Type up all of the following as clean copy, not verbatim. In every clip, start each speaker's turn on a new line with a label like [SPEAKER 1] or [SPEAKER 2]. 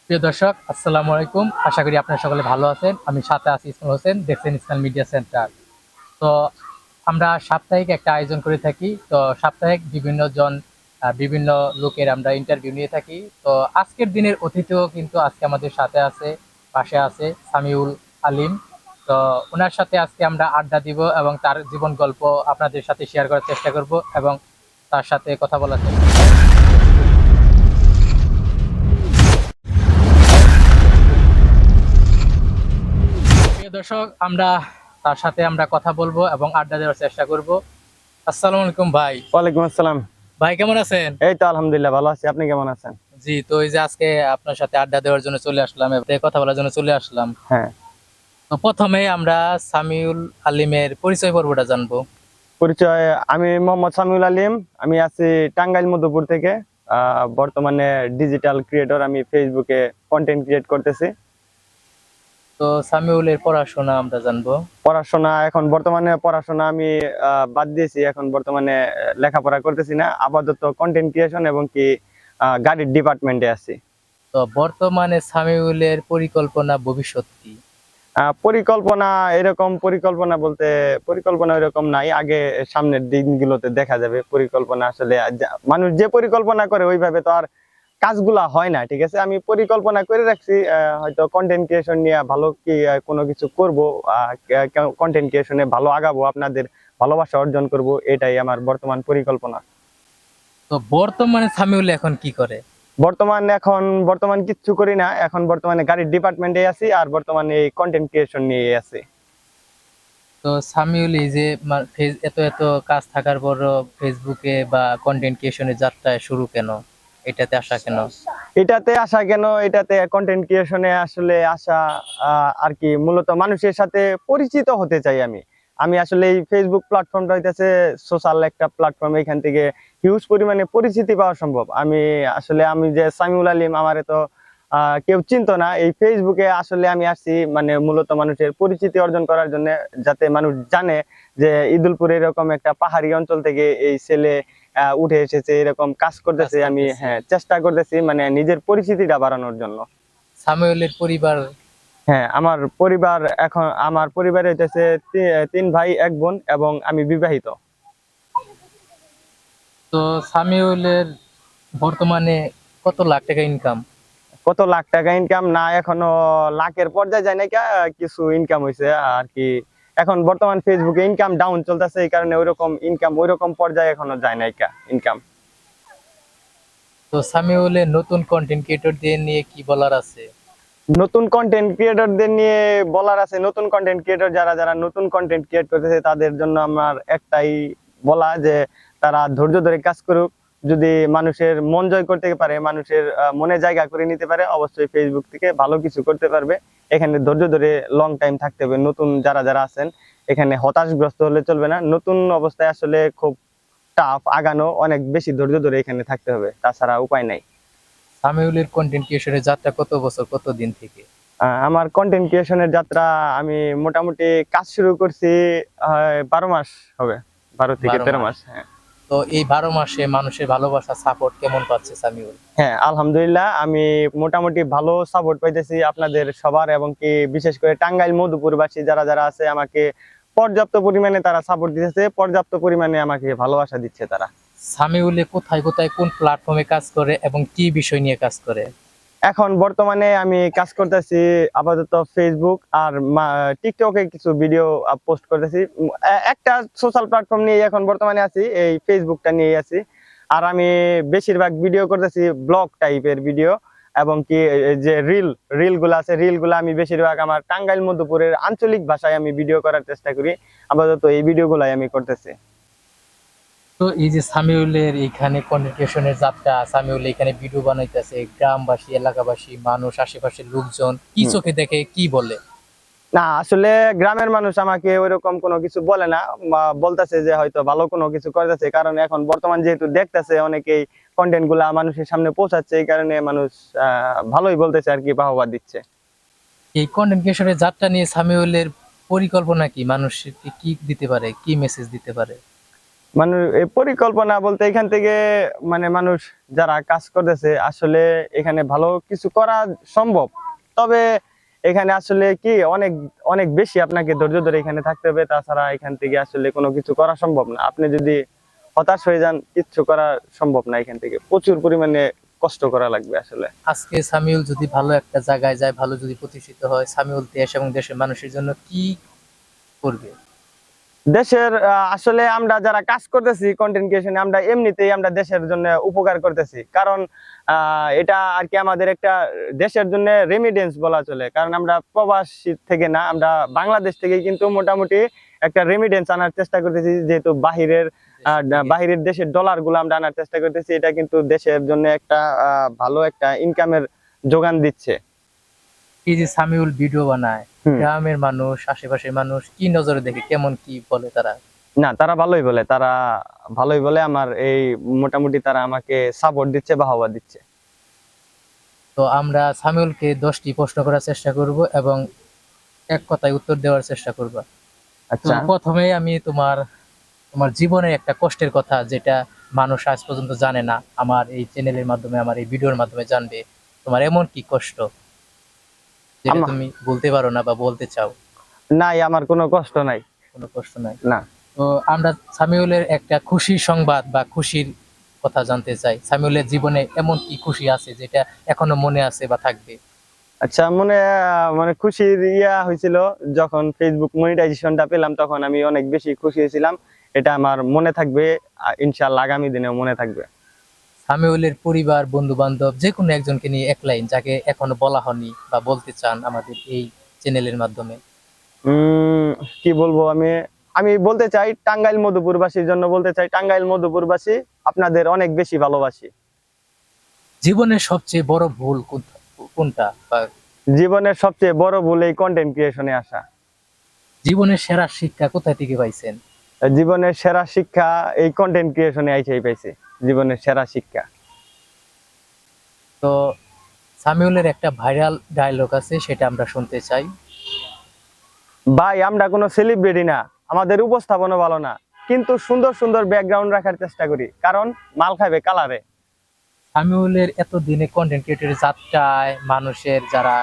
[SPEAKER 1] প্রিয় দর্শক, আসসালামু আলাইকুম। আশা করি আপনারা সকলে ভালো আছেন। আমি সাথে আছি ইসমাইল হোসেন, দেখছেন ইসমাইল মিডিয়া সেন্টার। তো আমরা সাপ্তাহিক একটা আয়োজন করে থাকি। তো সাপ্তাহিক বিভিন্ন লোকের আমরা ইন্টারভিউ নিয়ে থাকি। তো আজকের দিনের অতিথিও কিন্তু আজকে আমাদের সাথে আছে, পাশে আছে সামিউল আলিম। তো ওনার সাথে আজকে আমরা আড্ডা দিব এবং তার জীবন গল্প আপনাদের সাথে শেয়ার করার চেষ্টা করব এবং তার সাথে কথা বলার চেষ্টা করব। প্রিয় দর্শক, তার সাথে আমরা কথা বলবো এবং আড্ডা দেওয়ার চেষ্টা করব। আসসালামু আলাইকুম ভাই।
[SPEAKER 2] ওয়ালাইকুম আসসালাম।
[SPEAKER 1] ভাই কেমন আছেন?
[SPEAKER 2] এই তো আলহামদুলিল্লাহ ভালো আছি। আপনি কেমন আছেন?
[SPEAKER 1] জি, তো এই যে আজকে আপনার সাথে আড্ডা দেওয়ার জন্য চলে আসলাম এবং কথা বলার জন্য চলে আসলাম।
[SPEAKER 2] হ্যাঁ,
[SPEAKER 1] তো প্রথমে আমরা সামিউল আলিমের পরিচয় পর্বটা জানবো।
[SPEAKER 2] পরিচয়। আমি মোহাম্মদ সামিউল আলিম। আমি আছি টাঙ্গাইল মধুপুর থেকে। বর্তমানে ডিজিটাল ক্রিয়েটর। আমি ফেসবুকে কন্টেন্ট ক্রিয়েট করতেছি।
[SPEAKER 1] তো সামিউলের পড়াশোনা আমরা জানবো।
[SPEAKER 2] পড়াশোনা এখন বর্তমানে পড়াশোনা আমি বাদ দিয়েছি। এখন বর্তমানে লেখাপড়া করতেছি না, আপাতত কন্টেন্ট ক্রিয়েশন এবং কি গাড়ির ডিপার্টমেন্টে আছি।
[SPEAKER 1] তো বর্তমানে সামিউলের পরিকল্পনা, ভবিষ্যৎ কি?
[SPEAKER 2] পরিকল্পনা, এরকম পরিকল্পনা বলতে পরিকল্পনা এরকম নাই। আগে সামনের দিনগুলোতে দেখা যাবে। পরিকল্পনা আসলে মানুষ যে পরিকল্পনা করে ওইভাবে তো আর কাজগুলা হয় না। ঠিক আছে, আমি পরিকল্পনা করে রাখছি, হয়তো কন্টেন্ট ক্রিয়েশন নিয়ে ভালো কি কোনো কিছু করব, কন্টেন্ট ক্রিয়েশনে ভালো আগাবো, আপনাদের ভালোবাসা অর্জন করব, এটাই আমার বর্তমান পরিকল্পনা।
[SPEAKER 1] তো বর্তমানে সামিউল এখন কি করে?
[SPEAKER 2] বর্তমান কিচ্ছু করি না। এখন বর্তমানে গাড়ির ডিপার্টমেন্টে আছি, আর বর্তমানে এই কন্টেন্ট ক্রিয়েশন নিয়ে আছি।
[SPEAKER 1] তো সামিউল এই যে এত এত কাজ থাকার পরও ফেসবুকে বা কন্টেন্ট ক্রিয়েশনের যাত্রায় শুরু কেন, এটাতে আসা কেন?
[SPEAKER 2] এটাতে কন্টেন্ট ক্রিয়েশনে আসলে আসা আর কি, মূলত মানুষের সাথে পরিচিত হতে চাই আমি। আমি আসলে এই ফেসবুক প্ল্যাটফর্মটা হইতেছে সোশ্যাল একটা প্ল্যাটফর্ম। এখান থেকে হিউজ পরিমাণে পরিচিতি পাওয়া সম্ভব। আমি যে সামিউল আলিম, আমার তো কেউ চিনতো না। এই ফেসবুকে আসলে আমি আসছি মানে মূলত মানুষের পরিচিতি অর্জন করার জন্য, যাতে মানুষ জানে যে ঈদুলপুর এরকম একটা পাহাড়ি অঞ্চল থেকে এই ছেলে উঠে এসেছে, এরকম কাজ করতেছে। আমি হ্যাঁ চেষ্টা করতেছি মানে নিজের পরিচিতিটা বাড়ানোর জন্য।
[SPEAKER 1] সামুয়েলের পরিবার?
[SPEAKER 2] হ্যাঁ, আমার পরিবারে হইতেছে তিন ভাই এক বোন, এবং আমি বিবাহিত।
[SPEAKER 1] তো সামিউলের বর্তমানে কত লাখ টাকা ইনকাম?
[SPEAKER 2] কত লাখ টাকা ইনকাম না, এখনো লাখের পর্যায়ে যায় না, কিছু ইনকাম হয়েছে আর কি। এখন বর্তমান ফেসবুকে ইনকাম ডাউন চলতেছে, এই কারণে ওইরকম পর্যায়ে এখনো যায় না ইনকাম।
[SPEAKER 1] তো সামিউলের নতুন কন্টেন্ট ক্রিয়েটরদের নিয়ে কি বলার আছে?
[SPEAKER 2] নতুন কন্টেন্ট ক্রিয়েটরদের নিয়ে বলার আছে, নতুন কন্টেন্ট ক্রিয়েটর যারা যারা নতুন কন্টেন্ট ক্রিয়েট করতেছে তাদের জন্য আমার একটাই বলা, যে তারা ধৈর্য ধরে কাজ করুক। যদি মানুষের মন জয় করতে পারে, মানুষের মনে জায়গা করে নিতে পারে, অবশ্যই ফেসবুক থেকে ভালো কিছু করতে পারবে। এখানে ধৈর্য ধরে লং টাইম থাকতে হবে। নতুন যারা যারা আছেন এখানে হতাশগ্রস্ত হলে চলবে না। নতুন অবস্থায় আসলে খুব টাফ, আগানো অনেক বেশি ধৈর্য ধরে এখানে থাকতে হবে, তাছাড়া উপায় নাই।
[SPEAKER 1] সামিউলের কন্টেন্ট ক্রিয়েশনের যাত্রা কত বছর, কত দিন থেকে?
[SPEAKER 2] আমার কন্টেন্ট ক্রিয়েশনের যাত্রা, আমি মোটামুটি কাজ শুরু করছি 12 মাস হবে, 12 থেকে 13
[SPEAKER 1] মাস।
[SPEAKER 2] মাস হ্যাঁ।
[SPEAKER 1] তো এই 12 মাসে মানুষের ভালোবাসা, সাপোর্ট কেমন পাচ্ছে সামিউল?
[SPEAKER 2] হ্যাঁ, আলহামদুলিল্লাহ, আমি মোটামুটি ভালো সাপোর্ট পাইতেছি আপনাদের সবার, এবং কি বিশেষ করে টাঙ্গাইল মধুপুরবাসী যারা যারা আছে আমাকে পর্যাপ্ত পরিমাণে তারা সাপোর্ট দিতেছে, পর্যাপ্ত পরিমাণে আমাকে ভালোবাসা দিচ্ছে তারা।
[SPEAKER 1] সামিউলে কোথায় কোথায় কোন প্ল্যাটফর্মে কাজ করে এবং কি বিষয় নিয়ে কাজ করে?
[SPEAKER 2] এখন বর্তমানে আমি কাজ করতেছি আপাতত ফেসবুক আর টিকটকে কিছু ভিডিও পোস্ট করতেছি। একটা সোশ্যাল প্ল্যাটফর্ম নিয়ে এখন বর্তমানে আছি, এই ফেসবুকটা নিয়ে আছি। আর আমি বেশিরভাগ ভিডিও করতেছি ব্লগ টাইপের ভিডিও, এবং কি এই যে রিল গুলা আছে, রিল গুলা আমি বেশিরভাগ আমার টাঙ্গাইল মধুপুরের আঞ্চলিক ভাষায় আমি ভিডিও করার চেষ্টা করি। আপাতত এই ভিডিও গুলাই আমি করতেছি।
[SPEAKER 1] তো এই যে সামিউলের এখানে কন্টেন্ট ক্রিয়েশনের যাত্রা, সামিউল এখানে ভিডিও বানাইতেছে, গ্রামবাসী, এলাকাবাসী, মানুষ, আশেপাশের লোকজন কি চোখে দেখে, কি বলে?
[SPEAKER 2] না, আসলে গ্রামের মানুষ আমাকে ওইরকম কোনো কিছু বলে না, বলতেছে যে হয়তো ভালো কোনো কিছু করতেছে। কারণ এখন বর্তমান যেহেতু দেখতেছে অনেকেই কন্টেন্ট গুলা মানুষের সামনে পৌঁছাচ্ছে, এই কারণে মানুষ ভালোই বলতেছে আর কি, বাহবা দিচ্ছে।
[SPEAKER 1] এই কন্টেন্ট ক্রিয়েশনের যাত্রা নিয়ে সামিউলের পরিকল্পনা কি? মানুষকে কি দিতে পারে, কি মেসেজ দিতে পারে?
[SPEAKER 2] মানুষ এই পরিকল্পনা বলতে এখান থেকে মানে মানুষ যারা কাজ করতেছে আসলে এখানে ভালো কিছু করা সম্ভব। তবে এখানে আসলে কি অনেক অনেক বেশি আপনাকে ধৈর্য ধরে এখানে থাকতে হবে, তাছাড়া এখান থেকে আসলে কোনো কিছু করা সম্ভব না। আপনি যদি হতাশ হয়ে যান কিচ্ছু করা সম্ভব না, এখান থেকে প্রচুর পরিমাণে কষ্ট করা লাগবে আসলে।
[SPEAKER 1] আজকে সামিউল যদি ভালো একটা জায়গায় যায়, ভালো যদি প্রতিষ্ঠিত হয়, সামিউল দেশ এবং দেশের মানুষের জন্য কি করবে?
[SPEAKER 2] দেশের আসলে আমরা যারা কাজ করতেছি কন্টেন্ট ক্রিয়েশনে, আমরা এমনিতেই আমরা দেশের জন্য উপকার করতেছি, কারণ এটা আর কি আমাদের একটা দেশের জন্য রেমিডেন্স বলা চলে। কারণ আমরা প্রবাসী থেকে না, আমরা বাংলাদেশ থেকে কিন্তু মোটামুটি একটা রেমিডেন্স আনার চেষ্টা করতেছি, যেহেতু বাহিরের দেশের ডলার গুলো আমরা আনার চেষ্টা করতেছি। এটা কিন্তু দেশের জন্য একটা ভালো একটা ইনকামের যোগান দিচ্ছে।
[SPEAKER 1] এই যে সামিউল ভিডিও বানায়,
[SPEAKER 2] হুম।
[SPEAKER 1] গ্রামের মানুষ, আশেপাশের মানুষ কি নজরে দেখে, কেমন কি বলে তারা?
[SPEAKER 2] না, তারা ভালোই বলে, তারা ভালোই বলে। আমার এই মোটামুটি তারা আমাকে সাপোর্ট দিচ্ছে, বাহবা দিচ্ছে।
[SPEAKER 1] তো আমরা সামিউলকে 10টি প্রশ্ন করার চেষ্টা করব এবং এক কথায় উত্তর দেওয়ার চেষ্টা করব। তো
[SPEAKER 2] আচ্ছা।
[SPEAKER 1] প্রথমেই আমি তোমার তোমার জীবনের একটা কষ্টের কথা, যেটা মানুষ আজ পর্যন্ত জানে না, আমার এই চ্যানেলের মাধ্যমে, আমার এই ভিডিওর মাধ্যমে জানবে। তোমার এমন কি কষ্ট যেটা
[SPEAKER 2] আমা
[SPEAKER 1] তুমি বলতে পারো না বা বলতে চাও?
[SPEAKER 2] নাই, আমার কোনো কষ্ট নাই।
[SPEAKER 1] কোনো কষ্ট নাই।
[SPEAKER 2] না।
[SPEAKER 1] তো আমরা সামিউলের একটা খুশির সংবাদ বা খুশির কথা জানতে চাই। সামিউলের জীবনে এমন কি খুশি আছে যেটা এখনো মনে আছে বা থাকবে?
[SPEAKER 2] আচ্ছা, মানে খুশির হয়েছিল যখন ফেসবুক মনিটাইজেশনটা পেলাম, তখন আমি অনেক বেশি খুশি হয়েছিলাম। এটা আমার মনে থাকবে, ইনশাআল্লাহ আগামী দিনেও মনে থাকবে।
[SPEAKER 1] সামিউলের পরিবার, বন্ধু বান্ধব, যে কোনো একজনকে নিয়ে এক লাইন, যাকে এখনো বলা হয়নি বা বলতে চান আমাদের এই চ্যানেলের মাধ্যমে।
[SPEAKER 2] উম কি বলবো, আমি আমি বলতে চাই টাঙ্গাইল মধুপুরবাসীর জন্য বলতে চাই, টাঙ্গাইল মধুপুরবাসী আপনাদের অনেক বেশি ভালোবাসি।
[SPEAKER 1] জীবনের সবচেয়ে বড় ভুল কোনটা, বা
[SPEAKER 2] জীবনের সবচেয়ে বড় ভুল এই কন্টেন্ট ক্রিয়েশনে আসা।
[SPEAKER 1] জীবনের সেরা শিক্ষা কোথায় থেকে পাইছেন?
[SPEAKER 2] জীবনের সেরা শিক্ষা এই কন্টেন্ট ক্রিয়েশনে আইসেই পাইছি, জীবনের সেরা শিক্ষা।
[SPEAKER 1] তো সামিউলের একটা ভাইরাল ডায়লগ আছে, সেটা আমরা শুনতে চাই।
[SPEAKER 2] ভাই, আমরা কোনো সেলিব্রিটি না, আমাদের উপস্থাপনও ভালো না, কিন্তু সুন্দর সুন্দর ব্যাকগ্রাউন্ড রাখার চেষ্টা করি, কারণ মাল খাবে কালারে।
[SPEAKER 1] সামিউলের এতদিনে কন্টেন্ট ক্রিয়েটরের যাত্রায় মানুষের যারা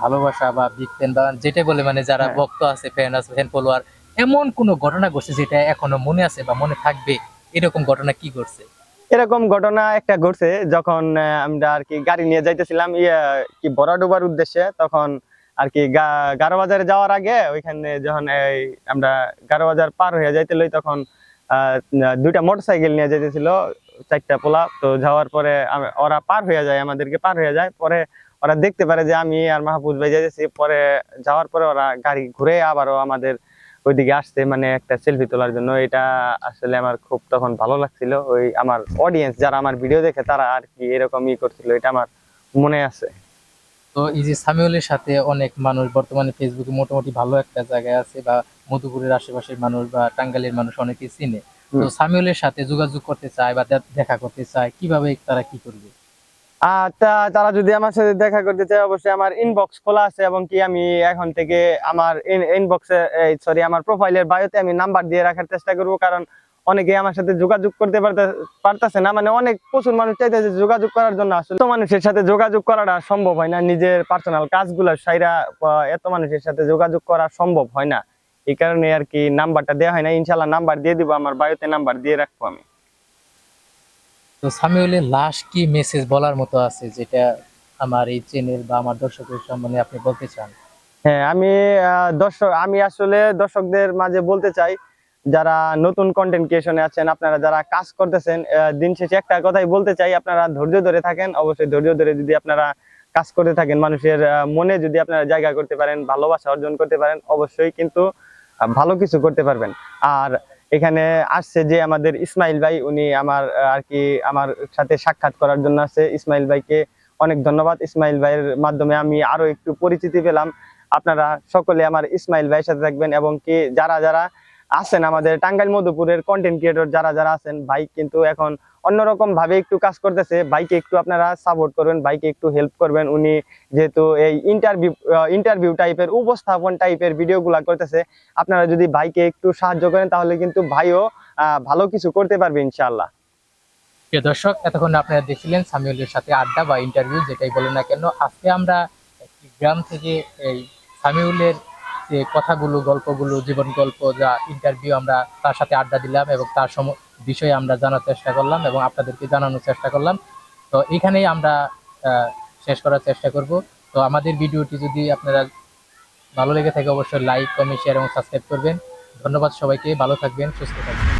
[SPEAKER 1] ভালোবাসা বা বিগ ফ্যান বা যেটা বলে, মানে যারা
[SPEAKER 2] হ্যাঁ।
[SPEAKER 1] ভক্ত আছে, ফ্যান আছে, ফ্যান ফলোয়ার, এমন কোন ঘটনা ঘটছে যেটা এখনো মনে আছে বা মনে থাকবে? এরকম ঘটনা কি ঘটছে?
[SPEAKER 2] এরকম ঘটনা একটা ঘটছে, যখন আমরা আর কি গাড়ি নিয়ে যাইতেছিলাম কি বড়াডুবার উদ্দেশ্যে, তখন আর কি গারো বাজারে যাওয়ার আগে ওইখানে যখন আমরা গারো বাজার পার হয়ে যাইতে লই, তখন দুইটা মোটরসাইকেল নিয়ে যাইতেছিল, চারটা পোলা। তো যাওয়ার পরে ওরা পার হয়ে যায়, আমাদেরকে পার হয়ে যায়। পরে ওরা দেখতে পারে যে আমি আর মাহফুজ ভাই যাইতেছি। পরে যাওয়ার পরে ওরা গাড়ি ঘুরে আবারও আমাদের ওইদিকে আসছে, মানে একটা সেলফি তোলার জন্য। এটা আসলে আমার খুব তখন ভালো লাগছিল। ওই আমার অডিয়েন্স যারা আমার ভিডিও দেখে তারা আর কি এরকমই করছিল, এটা আমার মনে আছে।
[SPEAKER 1] তো এই যে সামিউলের সাথে অনেক মানুষ বর্তমানে ফেসবুকে মোটামুটি ভালো একটা জায়গায় আছে, বা মধুপুরের আশেপাশের মানুষ বা টাঙ্গাইলের মানুষ অনেকেই চিনে। তো সামিউলের সাথে যোগাযোগ করতে চায় বা দেখা করতে চায়, কিভাবে তারা কি করবে?
[SPEAKER 2] তারা যদি আমার সাথে দেখা করতে চায়, অবশ্যই আমার ইনবক্স খোলা আছে, এবং কি আমি এখন থেকে আমার ইনবক্সে সরি আমার প্রোফাইলের বায়োতে আমি নাম্বার দিয়ে রাখার চেষ্টা করব, কারণ অনেকে আমার সাথে যোগাযোগ করতে পারতেছে না। মানে অনেক প্রচুর মানুষ চাইতেছে যোগাযোগ করার জন্য, আসলে এত মানুষের সাথে যোগাযোগ করাটা সম্ভব হয় না, নিজের পার্সোনাল কাজগুলো সাইরা এত মানুষের সাথে যোগাযোগ করা সম্ভব হয় না। এই কারণে আর কি নাম্বারটা দেওয়া হয় না। ইনশাল্লাহ নাম্বার দিয়ে দিব, আমার বায়োতে নাম্বার দিয়ে রাখবো আমি।
[SPEAKER 1] তো সামিউলের লাস্ট কি মেসেজ বলার মতো আছে, যেটা আমার এই চ্যানেল বা আমার দর্শকের সম্মানে আপনি বলতে চান?
[SPEAKER 2] হ্যাঁ, আমি আসলে দর্শকদের মাঝে বলতে চাই, যারা নতুন কন্টেন্ট ক্রিয়েশনে আছেন, আপনারা যারা কাজ করতেছেন, দিন শেষে একটা কথাই বলতে চাই, আপনারা ধৈর্য ধরে থাকেন। অবশ্যই ধৈর্য ধরে যদি আপনারা কাজ করতে থাকেন, মানুষের মনে যদি আপনারা জায়গা করতে পারেন, ভালোবাসা অর্জন করতে পারেন, অবশ্যই কিন্তু ভালো কিছু করতে পারবেন। আর এখানে আসছে যে আমাদের ইসমাইল ভাই, উনি আমার আর কি আমার সাথে সাক্ষাৎ করার জন্য আসছে। ইসমাইল ভাইকে অনেক ধন্যবাদ। ইসমাইল ভাইয়ের মাধ্যমে আমি আরো একটু পরিচিতি পেলাম। আপনারা সকলে আমার ইসমাইল ভাইয়ের সাথে থাকবেন, এবং কি যারা যারা আছেন আমাদের টাঙ্গাইল মধুপুরের কন্টেন্ট ক্রিয়েটর যারা যারা আছেন, ভাই কিন্তু এখন অন্যরকম ভাবে একটু কাজ করতেছে। ভাইকে একটু আপনারা সাপোর্ট করবেন, ভাইকে একটু হেল্প করবেন। উনি যেহেতু এই ইন্টারভিউ টাইপের, উপস্থাপন টাইপের ভিডিওগুলা করতেছে, আপনারা যদি ভাইকে একটু সাহায্য করেন তাহলে কিন্তু ভাইও ভালো কিছু করতে পারবে ইনশাআল্লাহ।
[SPEAKER 1] প্রিয় দর্শক, এতক্ষণ আপনারা দেখছিলেন সামিউলের সাথে আড্ডা বা ইন্টারভিউ, যেটাই বলেন না কেন। আজকে আমরা একটি গ্রাম থেকে এই সামিউলের যে কথাগুলো, গল্পগুলো, জীবন গল্প, যা ইন্টারভিউ, আমরা তার সাথে আড্ডা দিলাম এবং তার বিষয়ে আমরা জানার চেষ্টা করলাম এবং আপনাদেরকে জানানোর চেষ্টা করলাম। তো এখানেই আমরা শেষ করার চেষ্টা করব। তো আমাদের ভিডিওটি যদি আপনারা ভালো লেগে থাকে, অবশ্যই লাইক, কমেন্ট, শেয়ার এবং সাবস্ক্রাইব করবেন। ধন্যবাদ সবাইকে, ভালো থাকবেন, সুস্থ থাকবেন।